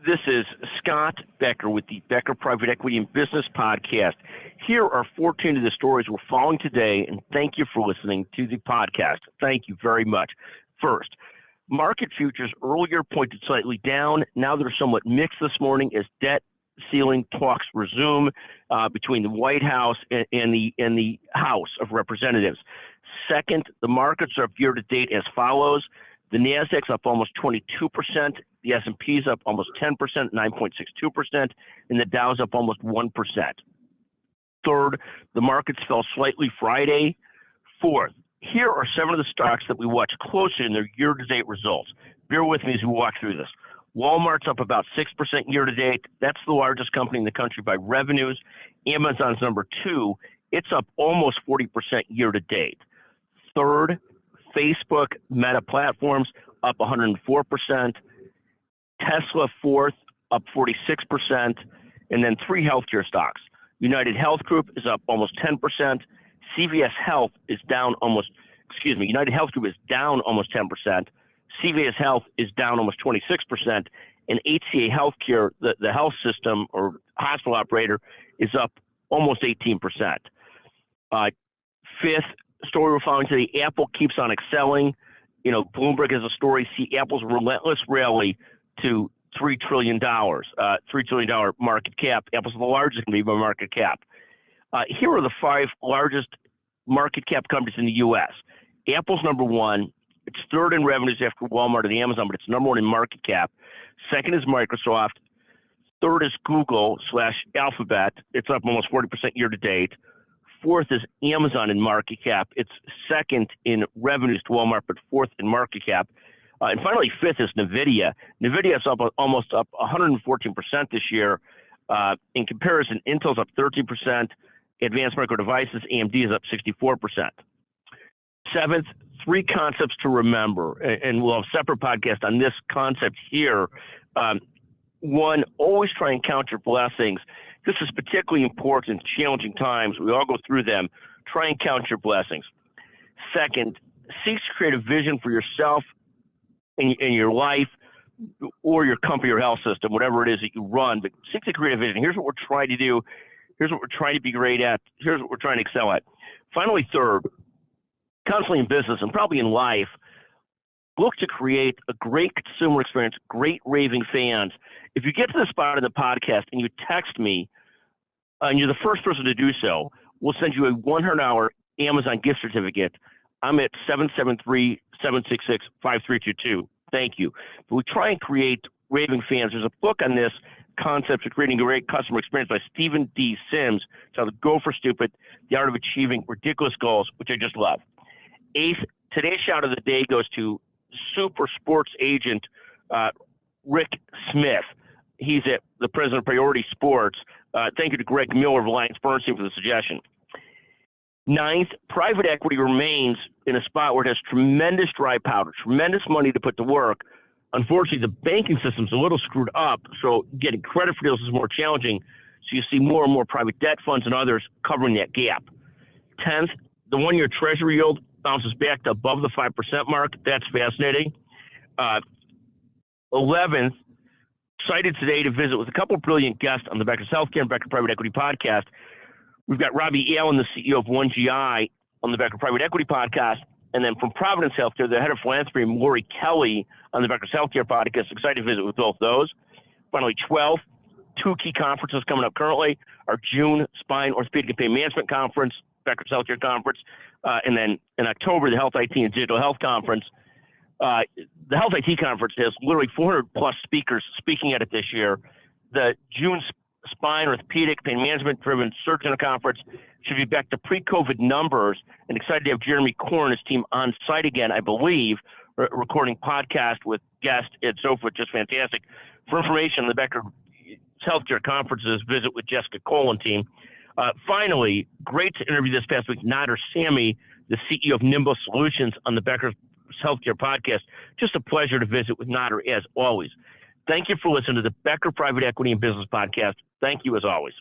This is Scott Becker with the Becker Private Equity and Business Podcast. Here are 14 of the stories we're following today, and thank you for listening to the podcast. Thank you very much. First, market futures earlier pointed slightly down. Now they're somewhat mixed this morning as debt ceiling talks resume between the White House and the House of Representatives. Second, the markets are up year to date as follows. The Nasdaq's up almost 22%, the S&P's up almost 10%, 9.62%, and the Dow's up almost 1%. Third, the markets fell slightly Friday. Fourth, here are some of the stocks that we watch closely in their year-to-date results. Bear with me as we walk through this. Walmart's up about 6% year-to-date. That's the largest company in the country by revenues. Amazon's number 2. It's up almost 40% year-to-date. Third, Facebook, Meta Platforms, up 104%. Tesla, fourth, up 46%. And then 3 healthcare stocks. United Health Group is up almost 10%. CVS Health is down almost, United Health Group is down almost 10%. CVS Health is down almost 26%. And HCA Healthcare, the health system or hospital operator, is up almost 18%. Fifth story we're following today, Apple keeps on excelling. You know, Bloomberg has a story, see Apple's relentless rally to $3 trillion, $3 trillion market cap. Apple's the largest company by market cap. Here are the 5 largest market cap companies in the U.S. Apple's number 1. It's third in revenues after Walmart and Amazon, but it's number 1 in market cap. Second is Microsoft. Third is Google/Alphabet. It's up almost 40% year to date. Fourth is Amazon in market cap. It's second in revenues to Walmart, but fourth in market cap. And finally, fifth is NVIDIA. NVIDIA is almost up 114% this year. In comparison, Intel's up 13%. Advanced Micro Devices, AMD is up 64%. Seventh, 3 concepts to remember, and we'll have a separate podcast on this concept here. 1, always try and count your blessings. This is particularly important in challenging times. We all go through them. Try and count your blessings. Second, seek to create a vision for yourself in your life or your company or health system, whatever it is that you run, but seek to create a vision. Here's what we're trying to do. Here's what we're trying to be great at. Here's what we're trying to excel at. Finally, third, constantly in business and probably in life, look to create a great consumer experience, great raving fans. If you get to the spot in the podcast and you text me, and you're the first person to do so, we'll send you a 100-hour Amazon gift certificate. I'm at 773-766-5322. Thank you. But we try and create raving fans. There's a book on this concept of creating a great customer experience by Stephen D. Sims. It's called Go for Stupid, The Art of Achieving Ridiculous Goals, which I just love. 8th, today's shout of the day goes to super sports agent Rick Smith. He's at the president of Priority Sports. Thank you to Greg Miller of AllianceBernstein for the suggestion. 9th, private equity remains in a spot where it has tremendous dry powder, tremendous money to put to work. Unfortunately, the banking system's a little screwed up, so getting credit for deals is more challenging. So you see more and more private debt funds and others covering that gap. 10th, the 1-year Treasury yield bounces back to above the 5% mark. That's fascinating. 11th, excited today to visit with a couple of brilliant guests on the Becker's Healthcare and Becker Private Equity Podcast. We've got Robbie Allen, the CEO of 1GI, on the Becker Private Equity Podcast. And then from Providence Healthcare, the head of philanthropy, Lori Kelly, on the Becker's Healthcare Podcast. Excited to visit with both those. Finally, 12th, 2 key conferences coming up currently. Our June Spine, Orthopedic and Pain Management Conference, Becker's Healthcare Conference. And then in October, the Health IT and Digital Health Conference. The Health IT Conference has literally 400-plus speakers speaking at it this year. The June Spine, Orthopedic, Pain Management-driven Surgeon Conference should be back to pre-COVID numbers, and excited to have Jeremy Korn and his team on site again, I believe, recording podcast with guests and so forth. Just fantastic. For information on the Becker Healthcare Conferences, visit with Jessica Cole and team. Finally, great to interview this past week Nader Sami, the CEO of Nimble Solutions, on the Becker's Healthcare Podcast. Just a pleasure to visit with Nader, as always. Thank you for listening to the Becker Private Equity and Business Podcast. Thank you, as always.